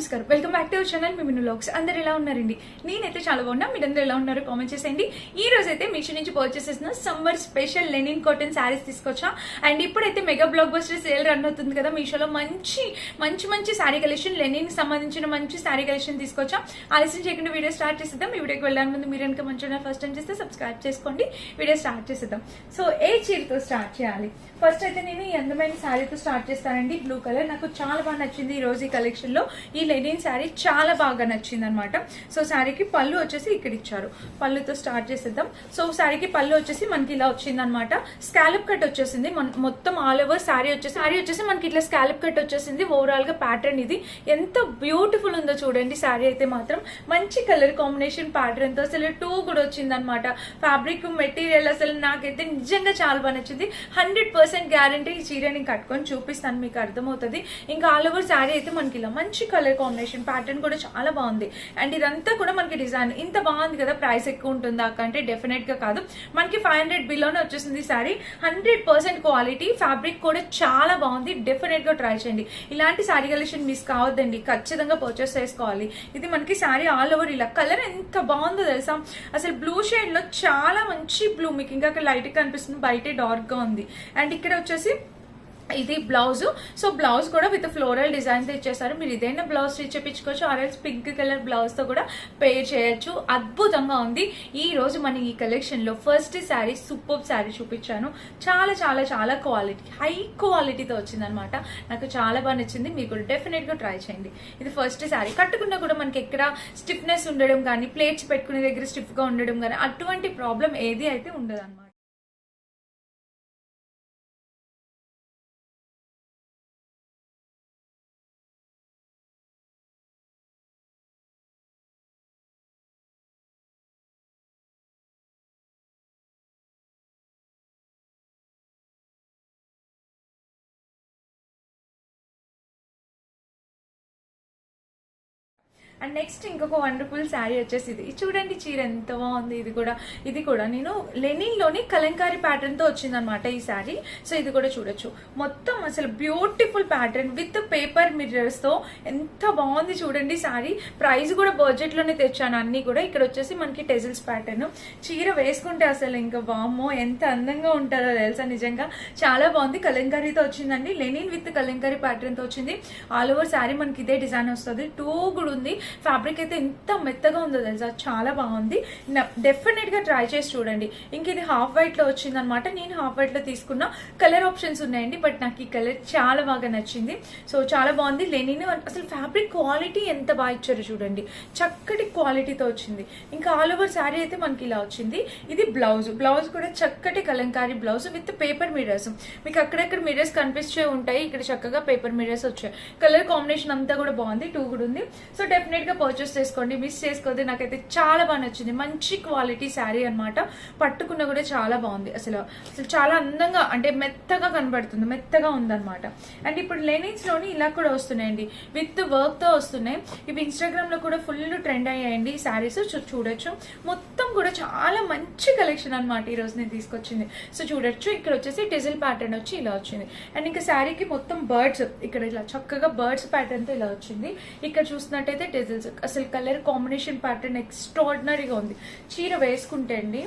నమస్కారం, welcome back to our channel మిమిను vlogs. అందరు ఎలా ఉన్నారండి? నేనైతే చాలా బాగున్నా. మీరందరూ ఎలా ఉన్నారో కామెంట్ చేసేయండి. ఈ రోజు అయితే మీషో నుంచి పర్చేస్ చేసిన summer special linen cotton saris తీసుకొచ్చా. అండ్ ఇప్పుడైతే mega block buster sale run అవుతుంది కదా, మీషోలో మంచి మంచి మంచి శారీ కలెక్షన్, లెనిన్ సంబంధించిన మంచి శారీ కలెక్షన్ తీసుకొచ్చా. ఆలస్యం చేయకుండా వీడియో స్టార్ట్ చేసేద్దాం. ఈ వీడియోకి వెళ్ళడానికి ముందు మీరు కనుక మంచి ఫస్ట్ టైం చేస్తే సబ్స్క్రైబ్ చేసుకోండి. వీడియో స్టార్ట్ చేసేద్దాం. సో ఏ చీరతో స్టార్ట్ చేయాలి? ఫస్ట్ అయితే నేను ఈ అందమైన శారీతో స్టార్ట్ చేస్తానండి. బ్లూ కలర్ నాకు చాలా బాగా నచ్చింది. ఈ రోజు ఈ కలెక్షన్ లో ఈ లెనిన్ శారీ చాలా బాగా నచ్చింది అనమాట. సో శారీకి పళ్ళు వచ్చేసి ఇక్కడ ఇచ్చారు. పళ్ళుతో స్టార్ట్ చేసేద్దాం. సో శారీకి పళ్ళు వచ్చేసి మనకి ఇలా వచ్చింది అనమాట. స్కాలప్ కట్ వచ్చేసింది మొత్తం ఆల్ ఓవర్ శారీ వచ్చేసి మనకి ఇట్లా స్కాలప్ కట్ వచ్చేసింది. ఓవరాల్ గా ప్యాటర్న్ ఇది ఎంత బ్యూటిఫుల్ ఉందో చూడండి. శారీ అయితే మాత్రం మంచి కలర్ కాంబినేషన్ ప్యాటర్న్ తో అసలు టూ కూడా వచ్చింది అనమాట. ఫ్యాబ్రిక్ మెటీరియల్ అసలు నాకైతే నిజంగా చాలా బాగా నచ్చింది. 100% గ్యారంటీ. ఈ చీర నేను కట్టుకొని చూపిస్తాను, మీకు అర్థమవుతుంది. ఇంకా ఆల్ ఓవర్ శారీ అయితే మనకి ఇలా మంచి కలర్ కాంబినేషన్ ప్యాటర్న్ కూడా చాలా బాగుంది. అండ్ ఇదంతా కూడా మనకి డిజైన్ ఇంత బాగుంది కదా. ప్రైస్ ఎక్కువ ఉంటుందా అంటే డెఫినెట్ గా కాదు. మనకి 500 బిలోనే వచ్చేసింది శారీ. 100% క్వాలిటీ, ఫ్యాబ్రిక్ కూడా చాలా బాగుంది. డెఫినెట్ గా ట్రై చేయండి. ఇలాంటి శారీ కలెక్షన్ మిస్ కావద్దండి, ఖచ్చితంగా పర్చేస్ చేసుకోవాలి. ఇది మనకి శారీ ఆల్ ఓవర్ ఇలా కలర్ ఎంత బాగుందో తెలుసా. అసలు బ్లూ షేడ్ లో చాలా మంచి బ్లూ, మీకు ఇంకా లైట్ గా కనిపిస్తుంది, బయట డార్క్ గా ఉంది. అండ్ ఇక్కడ వచ్చేసి ఇది బ్లౌజ్. సో బ్లౌజ్ కూడా విత్ ఫ్లోరల్ డిజైన్ తో ఇచ్చేసారు. మీరు ఇదైనా బ్లౌజ్ స్టిచ్ చేయించుకోవచ్చు, ఆర్ఎల్స్ పింక్ కలర్ బ్లౌజ్ తో కూడా పేర్ చేయొచ్చు. అద్భుతంగా ఉంది. ఈ రోజు మన ఈ కలెక్షన్ లో ఫస్ట్ శారీ సూపర్ శారీ చూపించాను. చాలా చాలా చాలా క్వాలిటీ, హై క్వాలిటీతో వచ్చింది అనమాట. నాకు చాలా బాగా నచ్చింది. మీరు కూడా డెఫినెట్ గా ట్రై చేయండి. ఇది ఫస్ట్ శారీ. కట్టుకున్నా కూడా మనకి ఎక్కడ స్టిఫ్నెస్ ఉండడం కానీ, ప్లేట్స్ పెట్టుకునే దగ్గర స్టిఫ్ గా ఉండడం కానీ అటువంటి ప్రాబ్లం ఏది అయితే ఉండదు అనమాట. అండ్ నెక్స్ట్ ఇంకొక వండర్ఫుల్ శారీ వచ్చేసి ఇది చూడండి. చీర ఎంత బాగుంది. ఇది కూడా నేను లెనిన్ లోని కలంకారీ ప్యాటర్న్ తో వచ్చింది అనమాట ఈ శారీ. సో ఇది కూడా చూడొచ్చు. మొత్తం అసలు beautiful pattern with paper mirrors తో ఎంత బాగుంది చూడండి శారీ. ప్రైస్ కూడా బడ్జెట్ లోనే తెచ్చాను అన్ని కూడా. ఇక్కడ వచ్చేసి మనకి టెజిల్స్ ప్యాటర్న్. చీర వేసుకుంటే అసలు ఇంకా వామ్మో ఎంత అందంగా ఉంటుందో తెలుసా. నిజంగా చాలా బాగుంది. కలంకారీతో వచ్చిందండి. లెనిన్ విత్ కలంకారీ ప్యాటర్న్ తో వచ్చింది. ఆల్ ఓవర్ శారీ మనకి ఇదే డిజైన్ వస్తుంది. టూ కూడా ఉంది. ఫ్యాబ్రిక్ అయితే ఎంత మెత్తగా ఉందో తెలుసా, చాలా బాగుంది. డెఫినెట్ గా ట్రై చేసి చూడండి. ఇంక ఇది హాఫ్ వైట్ లో వచ్చింది అనమాట. నేను హాఫ్ వైట్ లో తీసుకున్న. కలర్ ఆప్షన్స్ ఉన్నాయండి, బట్ నాకు ఈ కలర్ చాలా బాగా నచ్చింది. సో చాలా బాగుంది. లెనిన్ అసలు ఫ్యాబ్రిక్ క్వాలిటీ ఎంత బాగా ఇచ్చారు చూడండి. చక్కటి క్వాలిటీతో వచ్చింది. ఇంకా ఆల్ ఓవర్ శారీ అయితే మనకి ఇలా వచ్చింది. ఇది బ్లౌజ్ కూడా చక్కటి Kalamkari blouse with paper mirrors. మీకు అక్కడెక్కడ మిర్రర్స్ కనిపిస్తూ ఉంటాయి. ఇక్కడ చక్కగా పేపర్ మిర్రర్స్ వచ్చాయి. కలర్ కాంబినేషన్ అంతా కూడా బాగుంది. టూ కూడా ఉంది. సో డెఫినెట్ గా పర్చేస్ చేసుకోండి, మిస్ చేసుకోవద్దు. నాకైతే చాలా బాగా నచ్చింది. మంచి క్వాలిటీ శారీ అనమాట. పట్టుకున్న కూడా చాలా బాగుంది. అసలు చాలా అందంగా, అంటే మెత్తగా కనబడుతుంది, మెత్తగా ఉందన్నమాట. అండ్ ఇప్పుడు లెనిన్స్ లోని ఇలా కూడా వస్తున్నాయండి, విత్ వర్క్ తో వస్తున్నాయి. ఇవి ఇన్స్టాగ్రామ్ లో కూడా ఫుల్ ట్రెండ్ అయ్యాయండి ఈ శారీస్. చూడొచ్చు. మొత్తం కూడా చాలా మంచి కలెక్షన్ అనమాట ఈ రోజు నేను తీసుకొచ్చింది. సో చూడొచ్చు. ఇక్కడ వచ్చేసి టెజిల్ ప్యాటర్న్ వచ్చి ఇలా వచ్చింది. అండ్ ఇంకా శారీకి మొత్తం బర్డ్స్, ఇక్కడ ఇలా చక్కగా బర్డ్స్ ప్యాటర్న్ తో ఇలా వచ్చింది. ఇక్కడ చూసినట్టయితే టెజిల్స్. అసలు కలర్ కాంబినేషన్ ప్యాటర్న్ ఎక్స్ట్రాడినరీగా ఉంది. చీర వేసుకుంటే అండి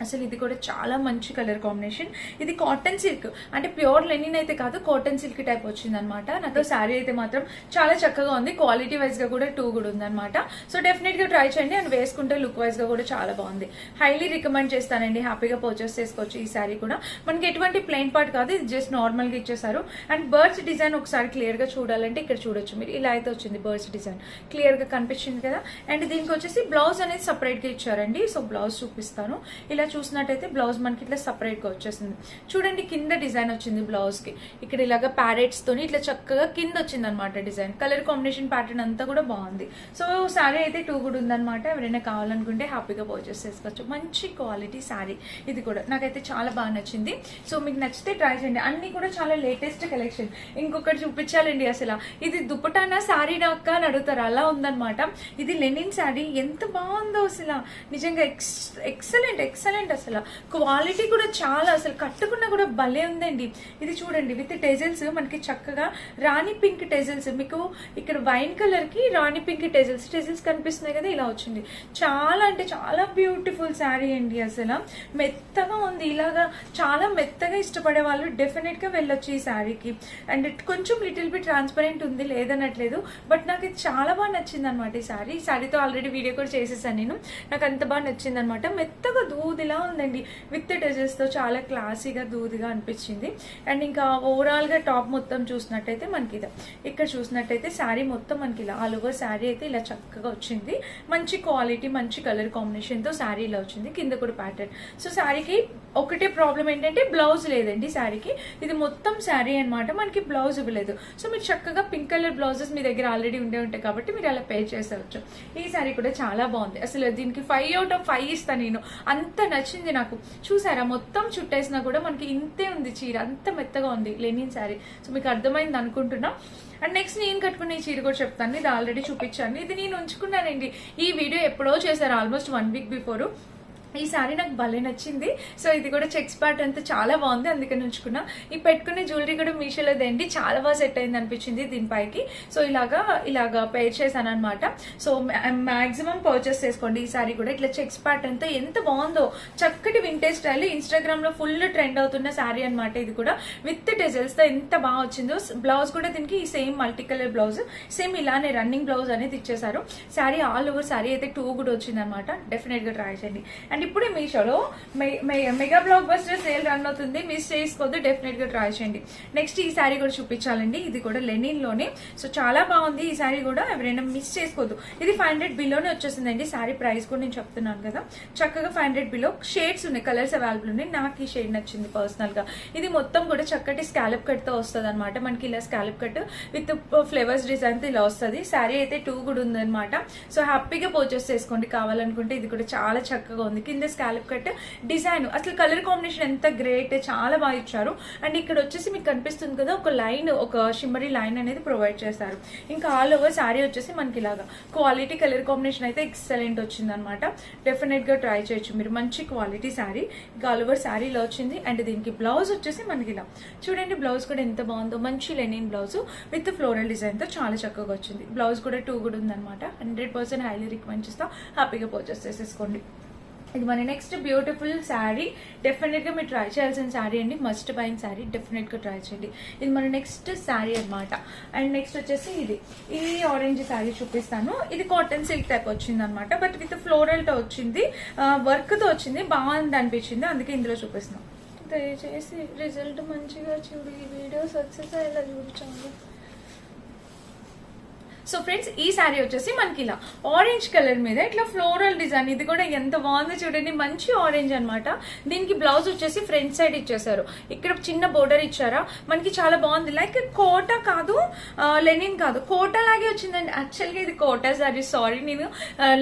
అసలు ఇది కూడా చాలా మంచి కలర్ కాంబినేషన్. ఇది కాటన్ సిల్క్, అంటే ప్యూర్ లెనిన్ అయితే కాదు, కాటన్ సిల్క్ టైప్ వచ్చింది అనమాట. నాకు శారీ అయితే మాత్రం చాలా చక్కగా ఉంది. క్వాలిటీ వైజ్ గా కూడా టూ కూడా ఉంది అనమాట. సో డెఫినెట్ గా ట్రై చేయండి. అండ్ వేసుకుంటే లుక్ వైజ్ గా కూడా చాలా బాగుంది. హైలీ రికమెండ్ చేస్తానండి. హ్యాపీగా పర్చేస్ చేసుకోవచ్చు. ఈ శారీ కూడా మనకి ఎటువంటి ప్లెయిన్ పార్ట్ కాదు, ఇది జస్ట్ నార్మల్ గా ఇచ్చేసారు. అండ్ బర్డ్స్ డిజైన్ ఒకసారి క్లియర్ గా చూడాలంటే ఇక్కడ చూడొచ్చు మీరు. ఇలా అయితే వచ్చింది బర్డ్స్ డిజైన్, క్లియర్ గా కనిపించింది కదా. అండ్ దీనికి వచ్చేసి బ్లౌజ్ అనేది సపరేట్ గా ఇచ్చారండి. సో బ్లౌజ్ చూపిస్తాను. ఇలా చూసినట్టయితే బ్లౌజ్ మనకి ఇట్లా సపరేట్ గా వచ్చేసింది. చూడండి కింద డిజైన్ వచ్చింది బ్లౌజ్ కి. ఇక్కడ ఇలాగా ప్యారెట్స్ తోని ఇట్లా చక్కగా కింద వచ్చింది అనమాట డిజైన్. కలర్ కాంబినేషన్ ప్యాటర్న్ అంతా కూడా బాగుంది. సో శారీ అయితే టూ కూడా ఉందన్నమాట. ఎవరైనా కావాలనుకుంటే హ్యాపీగా పర్చేస్ చేసుకోవచ్చు. మంచి క్వాలిటీ శారీ. ఇది కూడా నాకైతే చాలా బాగా నచ్చింది. సో మీకు నచ్చితే ట్రై చేయండి. అన్ని కూడా చాలా లేటెస్ట్ కలెక్షన్. ఇంకొకటి చూపించాలండి. అసలు ఇది దుపటానా శారీ నాక అని అడుగుతారు, అలా ఉందన్నమాట. ఇది లెనిన్ శారీ. ఎంత బాగుందో అసలు, నిజంగా ఎక్సలెంట్ ఎక్సలెంట్, అసలు క్వాలిటీ కూడా చాలా, అసలు కట్టుకున్నా కూడా భలే ఉందండి. ఇది చూడండి విత్ టెజల్స్ మనకి చక్కగా రాణి పింక్ టెజల్స్, మీకు ఇక్కడ వైన్ కలర్ కి రాణి పింక్ టెజల్స్ కనిపిస్తున్నాయి కదా, ఇలా వచ్చింది. చాలా అంటే చాలా బ్యూటిఫుల్ శారీ అండి, అసలు మెత్తగా ఉంది. ఇలాగా చాలా మెత్తగా ఇష్టపడే వాళ్ళు డెఫినెట్ గా వెళ్ళొచ్చు ఈ శారీకి. అండ్ కొంచెం లిటిల్ బిట్ ట్రాన్స్పరెంట్ ఉంది, లేదనట్లేదు, బట్ నాకు ఇది చాలా బాగా నచ్చింది అనమాట. ఈ శారీతో ఆల్రెడీ వీడియో కూడా చేసేసాను నేను, నాకు అంత బాగా నచ్చింది అనమాట. మెత్తగా దూదిలా ఉందండి విత్ టెజల్స్ తో, చాలా క్లాసీగా దూదిగా అనిపించింది. అండ్ ఇంకా ఓవరాల్ గా టాప్ మొత్తం చూసినట్టయితే మనకి ఇది ఇక్కడ చూసినట్టయితే శారీ మొత్తం మనకి ఇలా ఆల్ ఓవర్ శారీ అయితే ఇలా చక్కగా వచ్చింది. మంచి క్వాలిటీ, మంచి కలర్ కాంబినేషన్ తో శారీ ఇలా వచ్చింది. కింద కూడా ప్యాటర్న్. సో శారీకి ఒకటే ప్రాబ్లం ఏంటంటే బ్లౌజ్ లేదండి శారీకి. ఇది మొత్తం శారీ అనమాట, మనకి బ్లౌజ్ ఇవ్వలేదు. సో మీరు చక్కగా పింక్ కలర్ బ్లౌజెస్ మీ దగ్గర ఆల్రెడీ ఉండే ఉంటాయి కాబట్టి మీరు అలా పే చేసేవచ్చు. ఈ శారీ కూడా చాలా బాగుంది, అసలు దీనికి 5 out of 5 ఇస్తాను నేను, అంత నచ్చింది నాకు. చూసారా మొత్తం చుట్టేసినా కూడా మనకి ఇంతే ఉంది చీర, అంత మెత్తగా ఉంది లెనిన్ శారీ. సో మీకు అర్థమైంది అనుకుంటున్నా. అండ్ నెక్స్ట్ నేను కట్టుకున్న ఈ చీర కూడా చెప్తాను, ఇది ఆల్రెడీ చూపించాను. ఇది నేను ఉంచుకున్నానండి, ఈ వీడియో ఎప్పుడో చేశారు, ఆల్మోస్ట్ 1 week బిఫోర్. ఈ శారీ నాకు భలే నచ్చింది. సో ఇది కూడా చెక్స్ ప్యాట్ అంతా చాలా బాగుంది, అందుకని ఉంచుకున్నా. ఈ పెట్టుకునే జ్యువెలరీ కూడా మీషోలో దండి, చాలా బాగా సెట్ అయింది అనిపించింది దీనిపైకి. సో ఇలాగా పేర్ చేశాను అనమాట. సో మాక్సిమం పర్చేస్ చేసుకోండి ఈ శారీ కూడా. ఇట్లా చెక్స్ ప్యాట్ అంతా ఎంత బాగుందో, చక్కటి వింటేజ్ స్టైల్, ఇన్స్టాగ్రామ్ లో ఫుల్ ట్రెండ్ అవుతున్న శారీ అనమాట. ఇది కూడా విత్ టెజల్స్ తో ఎంత బాగా వచ్చిందో. బ్లౌజ్ కూడా దీనికి same multi colour blouse, same ఇలానే రన్నింగ్ బ్లౌజ్ అనేది ఇచ్చేసారు. శారీ ఆల్ ఓవర్ శారీ అయితే 2 కూడా వచ్చింది అనమాట. డెఫినెట్ గా ట్రై చేయండి. అండ్ ఇప్పుడు మీషోలో mega block buster sale run అవుతుంది, మిస్ చేసుకోవద్దు, డెఫినెట్ గా ట్రై చేయండి. నెక్స్ట్ ఈ శారీ కూడా చూపించాలండి, ఇది కూడా లెనిన్ లోనే. సో చాలా బాగుంది ఈ శారీ కూడా, ఎవరైనా మిస్ చేసుకోవద్దు. ఇది 500 బిలోనే వచ్చేసిందండి. శారీ ప్రైస్ కూడా నేను చెప్తున్నాను కదా, చక్కగా 500 బిలో. షేడ్స్ ఉన్నాయి, కలర్స్ అవైలబుల్ ఉన్నాయి. నాకు ఈ షేడ్ నచ్చింది పర్సనల్ గా. ఇది మొత్తం కూడా చక్కటి స్కాలప్ కట్ తో వస్తుంది అనమాట. మనకి ఇలా scallop cut with flavours design తో ఇలా వస్తుంది. శారీ అయితే 2 కూడా ఉంది అనమాట. సో హ్యాపీగా పర్చేస్ చేసుకోండి కావాలనుకుంటే. ఇది కూడా చాలా చక్కగా ఉంది. కింద స్కాలప్ కట్ డిజైన్, అసలు కలర్ కాంబినేషన్ ఎంత గ్రేట్, చాలా బాగా ఇచ్చారు. అండ్ ఇక్కడ వచ్చేసి మీకు కనిపిస్తుంది కదా ఒక లైన్, ఒక షిమ్మరీ లైన్ అనేది ప్రొవైడ్ చేశారు. ఇంకా ఆల్ ఓవర్ శారీ వచ్చేసి మనకి ఇలాగా క్వాలిటీ కలర్ కాంబినేషన్ అయితే ఎక్సలెంట్ వచ్చింది అనమాట. డెఫినెట్ గా ట్రై చేయొచ్చు మీరు, మంచి క్వాలిటీ శారీ. ఇంకా ఆల్ ఓవర్ శారీలో వచ్చింది. అండ్ దీనికి బ్లౌజ్ వచ్చేసి మనకి ఇలా చూడండి, బ్లౌజ్ కూడా ఎంత బాగుందో, మంచి linen blouse with floral design తో చాలా చక్కగా వచ్చింది. బ్లౌజ్ కూడా 2 కూడా ఉందన్నమాట. 100% హైలీ రికమెండ్ చేస్తాం, హ్యాపీగా పర్చేస్ చేసేసుకోండి. ఇది మన నెక్స్ట్ బ్యూటిఫుల్ శారీ, డెఫినెట్ గా మీరు ట్రై చేయాల్సిన శారీ అండి, మస్ట్ బైయింగ్ శారీ, డెఫినెట్ గా ట్రై చేయండి. ఇది మన నెక్స్ట్ శారీ అనమాట. అండ్ నెక్స్ట్ వచ్చేసి ఇది ఆరెంజ్ శారీ చూపిస్తాను. ఇది కాటన్ సిల్క్ టైప్ వచ్చింది అనమాట, బట్ విత్ ఫ్లోరల్ తో వచ్చింది, వర్క్ తో వచ్చింది, బాగుంది అనిపించింది, అందుకే ఇందులో చూపిస్తున్నాం. దయచేసి రిజల్ట్ మంచిగా చూడు, ఈ వీడియో సక్సెస్ అయ్యేలా చూపించాలి. సో ఫ్రెండ్స్ ఈ శారీ వచ్చేసి మనకి ఇలా ఆరెంజ్ కలర్ మీద ఇట్లా ఫ్లోరల్ డిజైన్, ఇది కూడా ఎంత బాగుందో చూడండి, మంచి ఆరెంజ్ అనమాట. దీనికి బ్లౌజ్ వచ్చేసి ఫ్రంట్ సైడ్ ఇచ్చేసారు, ఇక్కడ చిన్న బోర్డర్ ఇచ్చారా, మనకి చాలా బాగుంది. లైక్ కోటా కాదు, లెనిన్ కాదు, కోటా లాగే వచ్చిందండి. యాక్చువల్గా ఇది కోటా శారీ, సారీ నేను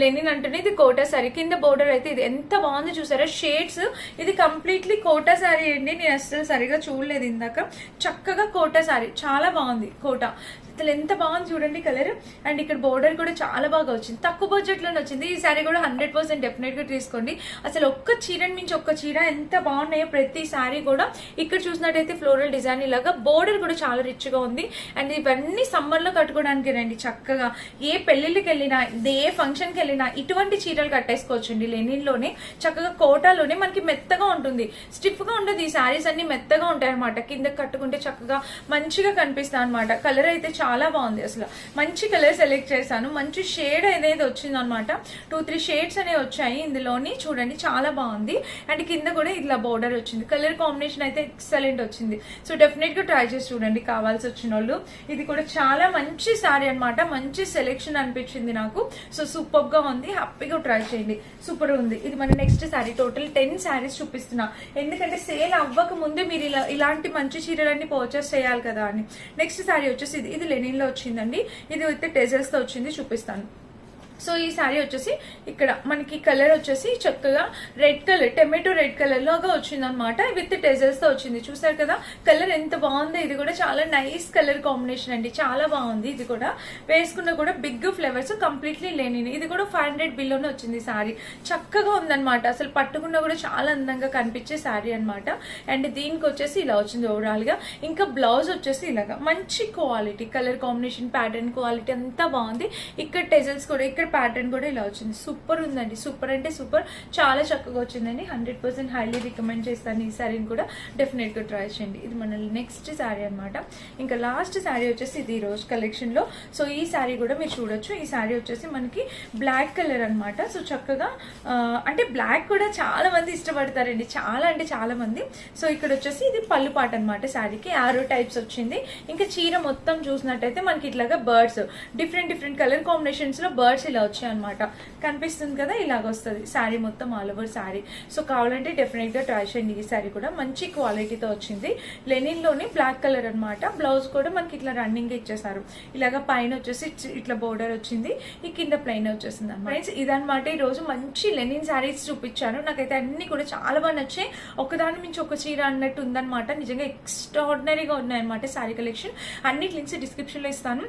లెనిన్ అంటున్నా, ఇది కోటా శారీ. కింద బోర్డర్ అయితే ఇది ఎంత బాగుంది చూసారా, షేడ్స్. ఇది కంప్లీట్లీ కోటా శారీ అండి, నేను అసలు సరిగా చూడలేదు ఇందాక. చక్కగా కోటా శారీ, చాలా బాగుంది కోటా, అసలు ఎంత బాగుంది చూడండి కలర్. అండ్ ఇక్కడ బోర్డర్ కూడా చాలా బాగా వచ్చింది, తక్కువ బడ్జెట్ లోనే వచ్చింది. ఈ శారీ కూడా 100% డెఫినెట్ గా తీసుకోండి. అసలు ఒక్క చీరని మించి ఒక్క చీర ఎంత బాగున్నాయో ప్రతి శారీ కూడా. ఇక్కడ చూసినట్టయితే ఫ్లోరల్ డిజైన్ ఇలాగా, బోర్డర్ కూడా చాలా రిచ్ గా ఉంది. అండ్ ఇవన్నీ సమ్మర్ లో కట్టుకోవడానికి రండి, చక్కగా ఏ పెళ్లిళ్ళకి వెళ్ళినా, ఏ ఫంక్షన్ కి వెళ్ళినా ఇటువంటి చీరలు కట్టేసుకోవచ్చండి. లెనిన్ లోనే చక్కగా కోటాలోనే మనకి మెత్తగా ఉంటుంది, స్టిఫ్ గా ఉండదు. ఈ శారీస్ అన్ని మెత్తగా ఉంటాయి అనమాట, కింద కట్టుకుంటే చక్కగా మంచిగా కనిపిస్తాయి అనమాట. కలర్ అయితే చాలా బాగుంది, అసలు మంచి కలర్ సెలెక్ట్ చేశాను, మంచి షేడ్ అనేది వచ్చింది అనమాట. 2-3 షేడ్స్ అనేవి వచ్చాయి ఇందులోని, చూడండి చాలా బాగుంది. అండ్ కింద కూడా ఇట్లా బోర్డర్ వచ్చింది, కలర్ కాంబినేషన్ అయితే ఎక్సలెంట్ వచ్చింది. సో డెఫినెట్ గా ట్రై చేసి చూడండి కావాల్సి వచ్చిన వాళ్ళు. ఇది కూడా చాలా మంచి శారీ అనమాట, మంచి సెలెక్షన్ అనిపించింది నాకు. సో సూపర్ గా ఉంది, హ్యాపీగా ట్రై చేయండి, సూపర్ ఉంది. ఇది మన నెక్స్ట్ శారీ. టోటల్ 10 శారీస్ చూపిస్తున్నా, ఎందుకంటే సేల్ అవ్వక ముందే మీరు ఇలాంటి మంచి చీరలన్నీ పర్చేస్ చేయాలి కదా అని. నెక్స్ట్ శారీ వచ్చేసి ఇది లెనిన్ లో వచ్చిందండి, ఇది విత్ టెజల్స్ తో వచ్చింది, చూపిస్తాను. సో ఈ శారీ వచ్చేసి ఇక్కడ మనకి కలర్ వచ్చేసి చక్కగా red colour, tomato red colour లాగా వచ్చింది అనమాట. విత్ టెజల్స్ తో వచ్చింది. చూసారు కదా కలర్ ఎంత బాగుందో. ఇది కూడా చాలా నైస్ కలర్ కాంబినేషన్ అండి, చాలా బాగుంది. ఇది కూడా వేసుకున్న కూడా బిగ్ ఫ్లేవర్స్, కంప్లీట్లీ లేని. ఇది కూడా 500 బిల్లోనే వచ్చింది శారీ. చక్కగా ఉందన్నమాట, అసలు పట్టుకున్నా కూడా చాలా అందంగా కనిపించే శారీ అనమాట. అండ్ దీనికి వచ్చేసి ఇలా వచ్చింది ఓవరాల్ గా. ఇంకా బ్లౌజ్ వచ్చేసి ఇలాగా మంచి quality, colour combination, pattern quality అంతా బాగుంది. ఇక్కడ టెజల్స్ కూడా, ఇక్కడ ప్యాటర్న్ కూడా ఇలా వచ్చింది. సూపర్ ఉందండి, సూపర్ అంటే సూపర్, చాలా చక్కగా వచ్చిందండి. 100% హైలీ రికమెండ్ చేస్తాను ఈ శారీని కూడా, డెఫినెట్ గా ట్రై చేయండి. ఇది మన నెక్స్ట్ శారీ అనమాట. ఇంకా లాస్ట్ శారీ వచ్చేసి ఇది రోజ్ కలెక్షన్ లో. సో ఈ శారీ కూడా మీరు చూడొచ్చు. ఈ శారీ వచ్చేసి మనకి బ్లాక్ కలర్ అనమాట. సో చక్కగా అంటే బ్లాక్ కూడా చాలా మంది ఇష్టపడతారండి, చాలా అంటే చాలా మంది. సో ఇక్కడ వచ్చేసి ఇది పళ్ళు పాట అనమాట. శారీకి ఆరో టైప్స్ వచ్చింది. ఇంకా చీర మొత్తం చూసినట్టయితే మనకి ఇట్లాగా బర్డ్స్, డిఫరెంట్ కలర్ కాంబినేషన్స్ లో బర్డ్స్ ఇలా వచ్చాయి అనమాట. కనిపిస్తుంది కదా, ఇలాగ వస్తుంది శారీ మొత్తం ఆల్ ఓవర్ శారీ. సో కావాలంటే డెఫినెట్ గా ట్రై చేయండి. ఈ శారీ కూడా మంచి క్వాలిటీతో వచ్చింది. లెనిన్ లోని బ్లాక్ కలర్ అనమాట. బ్లౌజ్ కూడా మనకి ఇట్లా రన్నింగ్ ఇచ్చేసారు. ఇలాగా పైన వచ్చేసి ఇట్లా బోర్డర్ వచ్చింది, ఈ కింద ప్లెయిన్ వచ్చేసింది అనమాట. ఫ్రెండ్స్ ఇదనమాట ఈ రోజు మంచి లెనిన్ శారీస్ చూపించాను. నాకైతే అన్ని కూడా చాలా బాగా నచ్చాయి. ఒకదాని మించి ఒక చీర అన్నట్టు ఉందన్నమాట. నిజంగా ఎక్స్ట్రాడినరీగా ఉన్నాయన్నమాట శారీ కలెక్షన్. అన్ని లింక్స్ డిస్క్రిప్షన్ లో ఇస్తాను.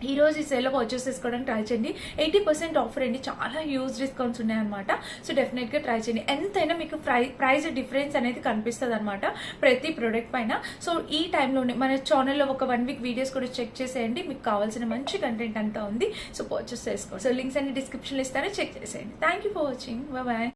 ఈ రోజు ఈ సేల్లో పర్చేస్ చేసుకోవడానికి ట్రై చేయండి. 80% ఆఫర్ అండి, చాలా హ్యూజ్ డిస్కౌంట్స్ ఉన్నాయన్నమాట. సో డెఫినెట్ గా ట్రై చేయండి. ఎంతైనా మీకు ప్రైస్ డిఫరెన్స్ అనేది కనిపిస్తుంది అనమాట ప్రతి ప్రోడక్ట్ పైన. సో ఈ టైంలోనే మన ఛానల్లో ఒక 1 వీక్ వీడియోస్ కూడా చెక్ చేసేయండి. మీకు కావాల్సిన మంచి కంటెంట్ అంతా ఉంది. సో పర్చేస్ చేసుకోండి. సో లింక్స్ అన్ని డిస్క్రిప్షన్లో ఇస్తారో చెక్ చేసేయండి. Thank you for watching. Bye.